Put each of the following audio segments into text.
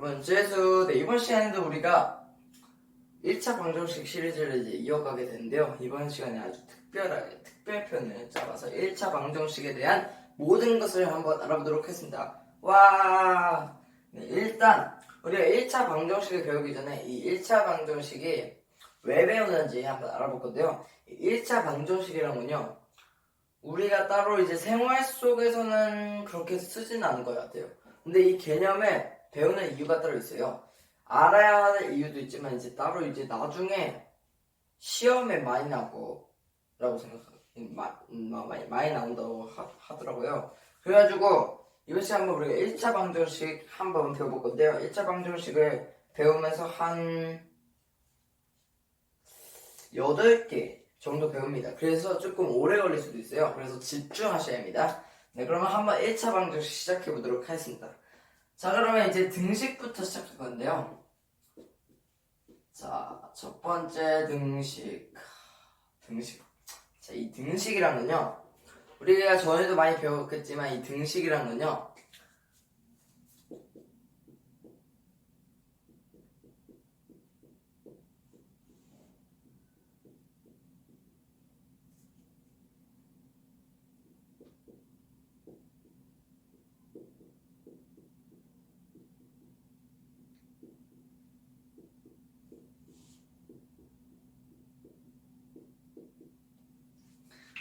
여러분 재수. 네, 이번 시간에도 우리가 1차 방정식 시리즈를 이제 이어가게 되는데요. 이번 시간에 아주 특별하게 특별편을 잡아서 1차 방정식에 대한 모든 것을 한번 알아보도록 하겠습니다. 와, 네, 일단 우리가 1차 방정식을 배우기 전에 이 1차 방정식이 왜 배우는지 한번 알아볼 건데요. 1차 방정식이라면요, 우리가 따로 이제 생활 속에서는 그렇게 쓰지는 않은 것 같아요. 근데 이 개념을 배우는 이유가 따로 있어요. 알아야 하는 이유도 있지만 이제 따로 이제 나중에 시험에 많이 나오고 라고 많이 나온다고 하더라고요. 그래가지고 이번 시간 한번 우리가 1차 방정식 한번 배워볼 건데요. 1차 방정식을 배우면서 한 8개 정도 배웁니다. 그래서 조금 오래 걸릴 수도 있어요. 그래서 집중하셔야 합니다. 네, 그러면 한번 1차 방정식 시작해 보도록 하겠습니다. 자, 그러면 이제 등식부터 시작할 건데요. 자, 첫 번째 등식. 자, 이 등식이란 건요, 우리가 전에도 많이 배웠겠지만 이 등식이란 건요,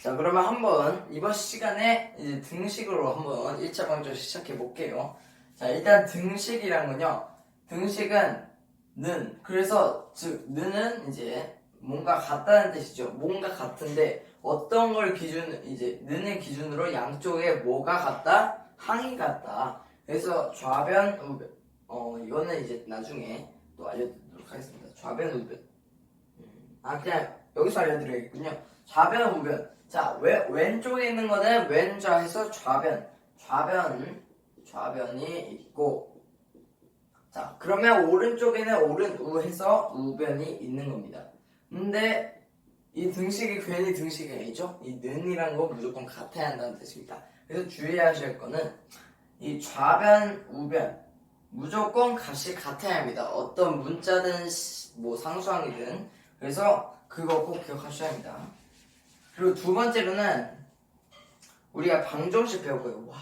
자, 그러면 한번 이번 시간에 이제 등식으로 한번 1차 방정식 시작해 볼게요. 자, 일단 등식이란 건요, 등식은 는, 그래서 즉 는은 이제 뭔가 같다는 뜻이죠. 뭔가 같은데 어떤 걸 이제 는을 기준으로 양쪽에 뭐가 같다? 항이 같다. 그래서 좌변, 우변. 이거는 이제 나중에 또 알려드리도록 하겠습니다. 좌변, 우변. 그냥 여기서 알려드리겠군요. 좌변, 우변. 자, 왼쪽에 있는 거는 왼좌해서 좌변이 있고, 자, 그러면 오른쪽에는 오른우해서 우변이 있는 겁니다. 근데 이 등식이 괜히 등식이 아니죠? 이 는이란 거 무조건 같아야 한다는 뜻입니다. 그래서 주의하셔야 할 거는 이 좌변, 우변 무조건 값이 같아야 합니다. 어떤 문자든 뭐 상수항이든. 그래서 그거 꼭 기억하셔야 합니다. 그리고 두 번째로는 우리가 방정식 배울 거예요. 와,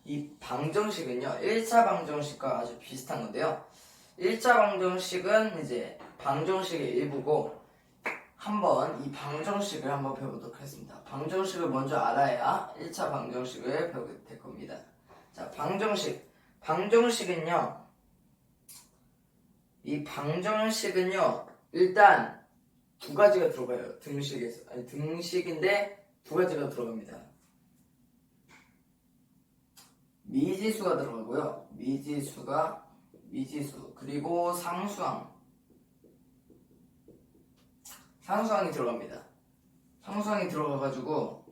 이 방정식은요, 1차 방정식과 아주 비슷한 건데요. 1차 방정식은 이제 방정식의 일부고, 한번 이 방정식을 한번 배워보도록 하겠습니다. 방정식을 먼저 알아야 1차 방정식을 배우게 될 겁니다. 자, 방정식은요, 이 방정식은요, 일단 두 가지가 들어가요. 등식인데 두 가지가 들어갑니다. 미지수가 들어가고요. 미지수, 그리고 상수항이 들어갑니다. 상수항이 들어가가지고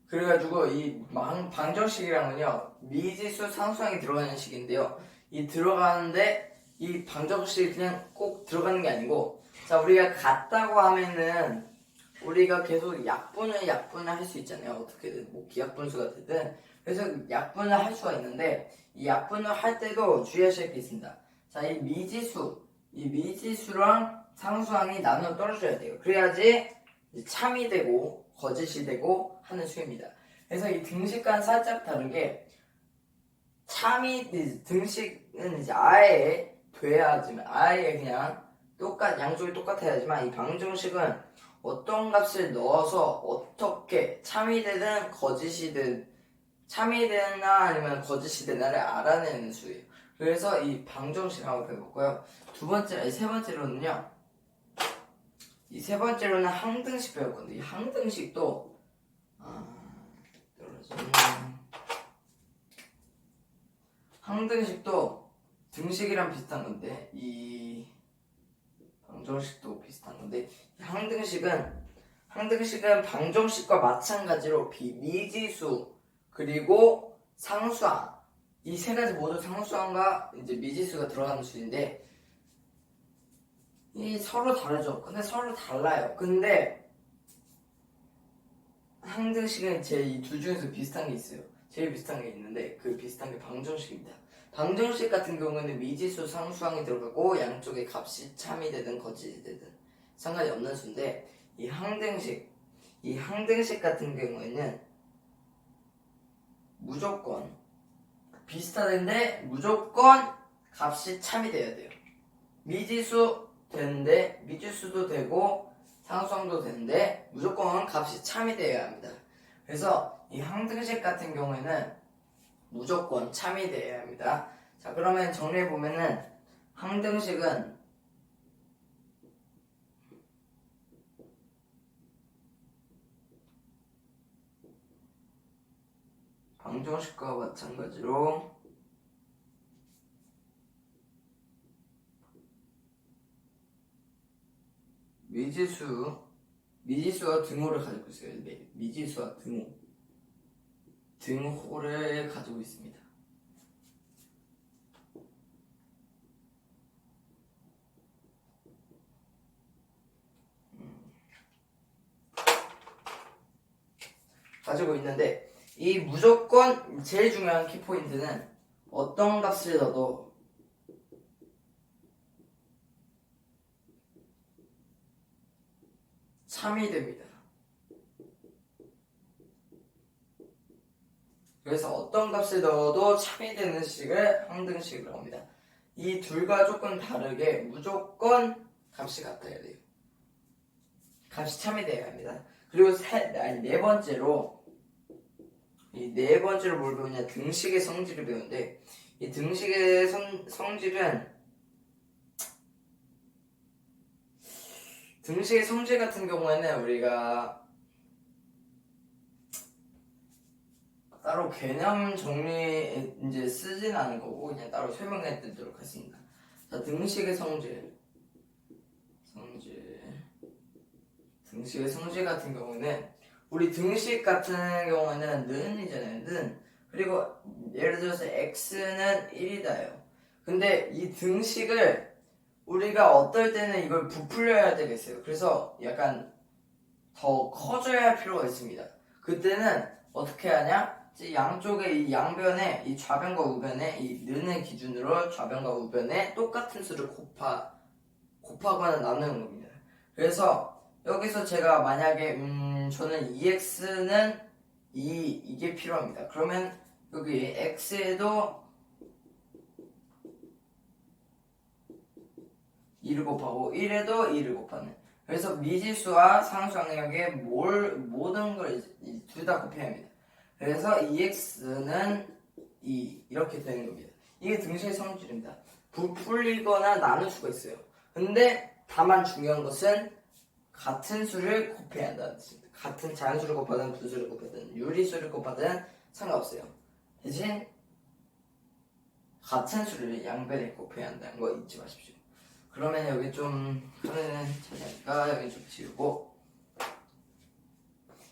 그래가지고 이 방정식이랑은요, 미지수, 상수항이 들어가는 식인데요. 이 들어가는데 이 방정식이 그냥 꼭 들어가는 게 아니고, 자, 우리가 같다고 하면은 우리가 계속 약분을 할 수 있잖아요. 어떻게든 뭐 기하분수가 되든. 그래서 약분을 할 수가 있는데 이 약분을 할 때도 주의하셔야 할 게 있습니다. 자, 이 미지수랑 상수항이 나눠 떨어져야 돼요. 그래야지 참이 되고 거짓이 되고 하는 수입니다. 그래서 이 등식과는 살짝 다른 게, 등식은 이제 아예 돼야지만, 아예 그냥 양쪽이 똑같아야지만, 이 방정식은 어떤 값을 넣어서 어떻게 참이 되든 참이 되나 아니면 거짓이 되나를 알아내는 수예요. 그래서 이 방정식 한번 배워볼까요? 세 번째로는 항등식 배울 건데, 이 항등식도 항등식도 등식이랑 비슷한 건데, 이 방정식도 비슷한 건데, 항등식은 방정식과 마찬가지로 미지수 그리고 상수항, 이 세 가지 모두 상수항과 이제 미지수가 들어가는 수인데, 이 서로 다르죠. 근데 서로 달라요. 근데 항등식은 제 이 둘 중에서 비슷한 게 있어요. 제일 비슷한 게 있는데 그 비슷한 게 방정식입니다. 방정식 같은 경우에는 미지수 상수항이 들어가고 양쪽에 값이 참이 되든 거짓이 되든 상관이 없는 수인데 이 항등식 같은 경우에는 무조건 비슷하던데 무조건 값이 참이 돼야 돼요. 미지수 되는데 미지수도 되고 상수항도 되는데 무조건 값이 참이 돼야 합니다. 그래서 이 항등식 같은 경우에는 무조건 참이 돼야 합니다. 자, 그러면 정리해 보면은 항등식은 방정식과 마찬가지로 미지수와 등호를 가지고 있어요. 미지수와 등호를 가지고 있습니다. 가지고 있는데 이 무조건 제일 중요한 키포인트는 어떤 값을 넣어도 참이 됩니다. 그래서 어떤 값을 넣어도 참이 되는 식을 항등식이라고 합니다. 이 둘과 조금 다르게 무조건 값이 같아야 돼요. 값이 참이 돼야 합니다. 그리고 네 번째로 뭘 배우냐, 등식의 성질을 배우는데 이 등식의 성질 같은 경우에는 우리가 따로 개념 정리 이제 쓰진 않을 거고 그냥 따로 설명해 드리도록 하겠습니다. 자, 등식의 성질 같은 경우는 우리 등식 같은 경우에는 는이잖아요. 는. 그리고 예를 들어서 x는 1이다요. 근데 이 등식을 우리가 어떨 때는 이걸 부풀려야 되겠어요. 그래서 약간 더 커져야 할 필요가 있습니다. 그때는 어떻게 하냐? 양쪽에 이 양변에 이 좌변과 우변에 이 는을 기준으로 좌변과 우변에 똑같은 수를 곱하거나 나누는 겁니다. 그래서 여기서 제가 만약에 저는 2x는 이게 필요합니다. 그러면 여기 x에도 2를 곱하고 1에도 2를 곱하는, 그래서 미지수와 상수항력의 모든 걸 둘 다 곱해야 합니다. 그래서 2x는 2 이렇게 되는 겁니다. 이게 등식의 성질입니다. 부풀리거나 나눌 수가 있어요. 근데 다만 중요한 것은 같은 수를 곱해야 한다는 뜻입니다. 같은 자연수를 곱하든 분수를 곱하든 유리수를 곱하든 상관없어요. 대신 같은 수를 양변에 곱해야 한다는 거 잊지 마십시오. 그러면 여기 좀 하면은 차지하니까 여기 좀 지우고,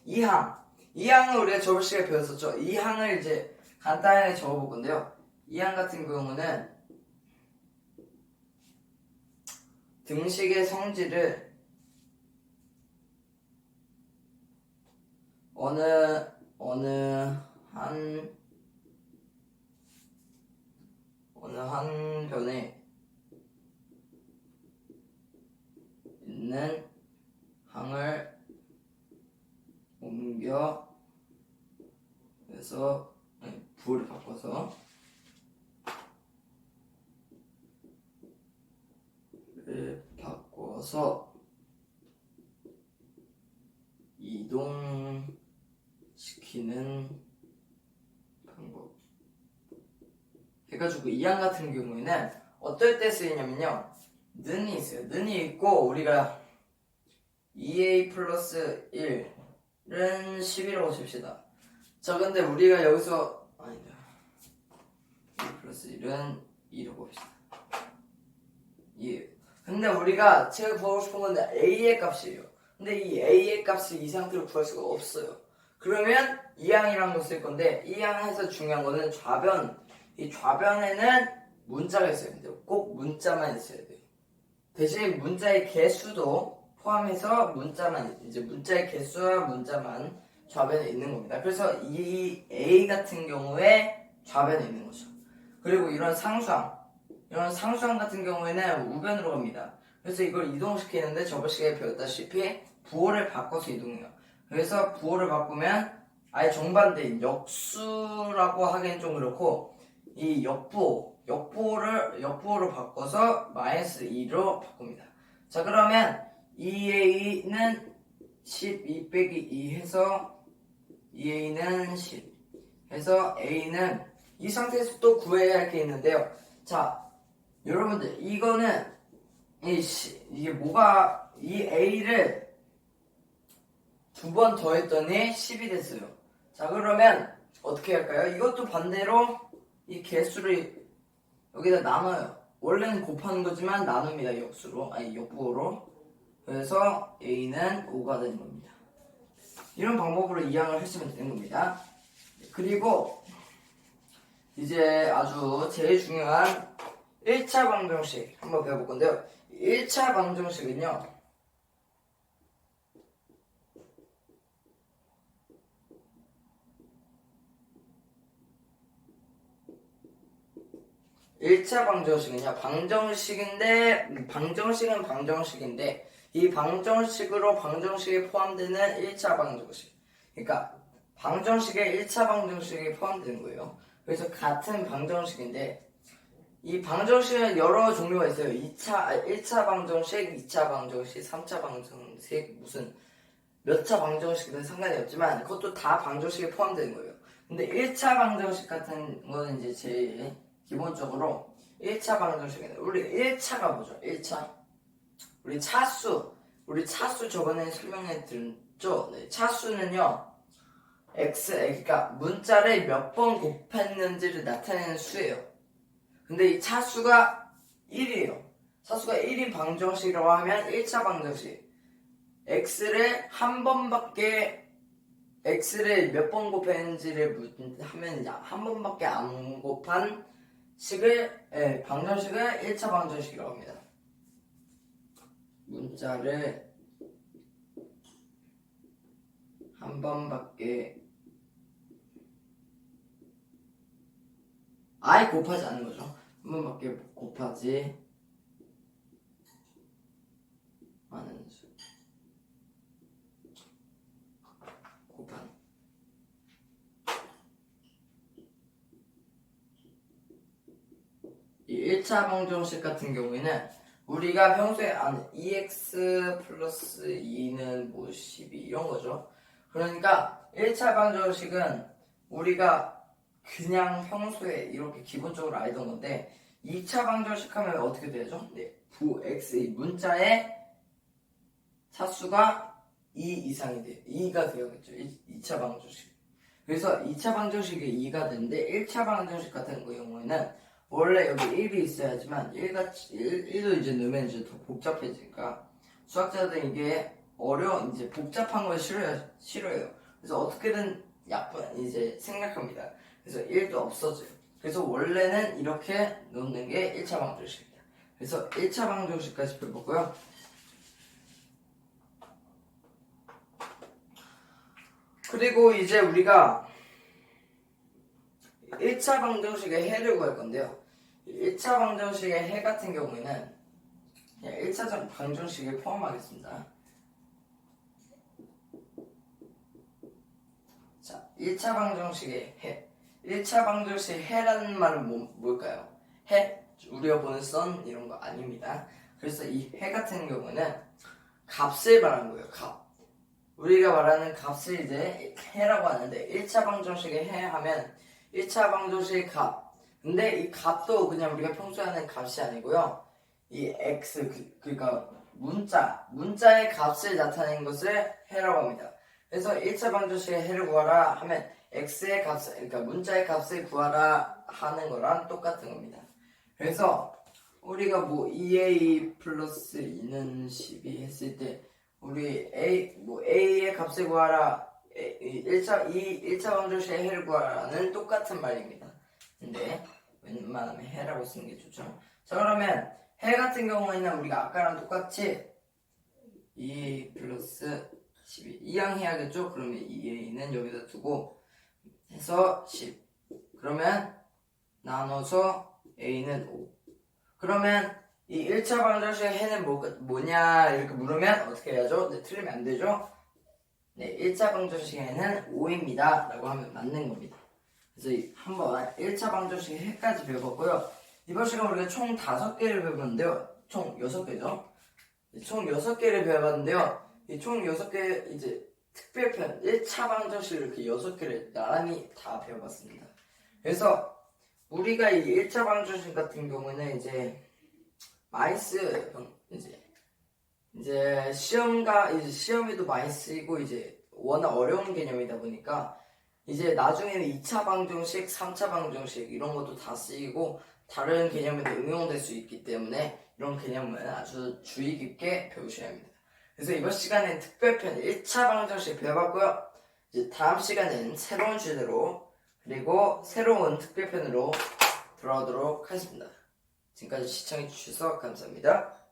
2항은 우리가 저번 시간에 배웠었죠. 2항을 이제 간단하게 적어볼 건데요. 2항 같은 경우는 등식의 성질을 어느 한 변에 있는 항을 옮겨 그래서 부호를 바꿔서 이동시키는 방법 해가지고, 이 항 같은 경우에는 어떨 때 쓰이냐면요, 는이 있어요. 는이 있고 우리가 2a 플러스 1은 10이라고 칩시다. 자, 근데 우리가 여기서 아니다, 2 플러스 1은 2라고 봅시다. 근데 우리가 제가 구하고 싶은 건데 a의 값이에요. 근데 이 a의 값을 이 상태로 구할 수가 없어요. 그러면 이 항이라는 걸 쓸 건데, 이 항에서 중요한 거는 이 좌변에는 문자가 있어야 돼요. 꼭 문자만 있어야 돼요. 대신 문자의 개수도 포함해서 문자의 개수와 문자만 좌변에 있는 겁니다. 그래서 이 A 같은 경우에 좌변에 있는 거죠. 그리고 이런 상수항 같은 경우에는 우변으로 갑니다. 그래서 이걸 이동시키는데 저번 시간에 배웠다시피 부호를 바꿔서 이동해요. 그래서 부호를 바꾸면 아예 정반대인 역수라고 하기엔 좀 그렇고 이 역부호를 바꿔서 마이너스 2로 바꿉니다. 자, 그러면 2a는 12 빼기 2 해서 2a는 10 해서 a는 이 상태에서 또 구해야 할 게 있는데요. 자, 여러분들 이거는 이게 뭐가 이 a를 두 번 더했더니 10이 됐어요. 자, 그러면 어떻게 할까요? 이것도 반대로 이 개수를 여기다 나눠요. 원래는 곱하는 거지만 나눕니다. 역부호로. 그래서 a는 5가 되는 겁니다. 이런 방법으로 이항을 하시면 되는 겁니다. 그리고 이제 아주 제일 중요한 1차 방정식 한번 배워볼 건데요. 1차 방정식은요. 방정식은 방정식인데 이 방정식으로 방정식에 포함되는 1차 방정식. 그러니까 방정식에 1차 방정식이 포함되는 거예요. 그래서 같은 방정식인데 이 방정식은 여러 종류가 있어요. 1차 방정식, 2차 방정식, 3차 방정식, 무슨 몇 차 방정식이든 상관이 없지만 그것도 다 방정식에 포함되는 거예요. 근데 1차 방정식 같은 거는 이제 제일 기본적으로 1차 방정식인데 우리 1차가 뭐죠? 1차 우리 차수 저번에 설명해 드렸죠? 네, 차수는요 그러니까 문자를 몇 번 곱했는지를 나타내는 수예요. 근데 이 차수가 1이에요. 차수가 1인 방정식이라고 하면 1차 방정식 x를 몇 번 곱했는지를 하면 한 번밖에 안 곱한 방정식을 1차 방정식이라고 합니다. 문자를 한 번밖에 아예 곱하지 않는 거죠. 한 번밖에 곱하지 않은 수. 곱한. 이 1차 방정식 같은 경우에는 우리가 평소에 아는 2x 플러스 2는 뭐 12 이런 거죠. 그러니까 1차 방정식은 우리가 그냥 평소에 이렇게 기본적으로 알던 건데 2차 방정식 하면 어떻게 되죠? 네, x 이 문자의 차수가 2 이상이 돼요. 2가 되어야겠죠. 2차 방정식. 그래서 2차 방정식이 2가 되는데 1차 방정식 같은 경우에는 원래 여기 1이 있어야지만 1도 이제 넣으면 이제 더 복잡해지니까 수학자들은 이게 이제 복잡한 걸 싫어해요. 그래서 어떻게든 약분 이제 생략합니다. 그래서 1도 없어져요. 그래서 원래는 이렇게 놓는 게 1차 방정식입니다. 그래서 1차 방정식까지 배워보고요. 그리고 이제 우리가 1차 방정식의 해를 구할 건데요. 1차 방정식의 해 같은 경우에는 그냥 1차 방정식에 포함하겠습니다. 자, 1차 방정식의 해. 1차 방정식 해라는 말은 뭘까요? 해? 우리가 보는 선 이런 거 아닙니다. 그래서 이 해 같은 경우는 값을 말하는 거예요. 값. 우리가 말하는 값을 이제 해라고 하는데 1차 방정식의 해 하면 1차 방정식의 값. 근데 이 값도 그냥 우리가 평소에 하는 값이 아니고요. 이 x 그러니까 문자의 값을 나타내는 것을 해라고 합니다. 그래서 1차 방정식의 해를 구하라 하면 x의 값을 그러니까 문자의 값을 구하라 하는 거랑 똑같은 겁니다. 그래서 우리가 뭐 2a 플러스 2는 12 했을 때 우리 a의 값을 구하라 1차 방정식의 해를 구하라는 똑같은 말입니다. 근데 웬만하면 해라고 쓰는 게 좋죠. 자, 그러면 해 같은 경우에는 우리가 아까랑 똑같이 2 플러스 12. 이항 해야겠죠? 그러면 2a는 여기다 두고 해서 10. 그러면 나눠서 a는 5. 그러면 이 1차 방정식 해는 뭐냐 이렇게 물으면 어떻게 해야죠? 네, 틀리면 안 되죠? 네, 1차 방정식 해는 5입니다 라고 하면 맞는 겁니다. 그래서 한번 1차 방정식 해까지 배워봤고요. 이번 시간 우리가 총 5개를 배워봤는데요. 총 6개죠? 총 6개를 배워봤는데요. 이 총 6개 이제 특별편 1차 방정식 이렇게 6개를 나란히 다 배워봤습니다. 그래서 우리가 이 1차 방정식 같은 경우는 이제 마이스 이제 시험에도 많이 쓰이고 이제 워낙 어려운 개념이다 보니까 이제 나중에는 2차 방정식, 3차 방정식 이런 것도 다 쓰이고 다른 개념에도 응용될 수 있기 때문에 이런 개념은 아주 주의 깊게 배우셔야 합니다. 그래서 이번 시간엔 특별편 1차 방정식 배워봤고요. 이제 다음 시간엔 새로운 주제로 그리고 새로운 특별편으로 돌아오도록 하겠습니다. 지금까지 시청해주셔서 감사합니다.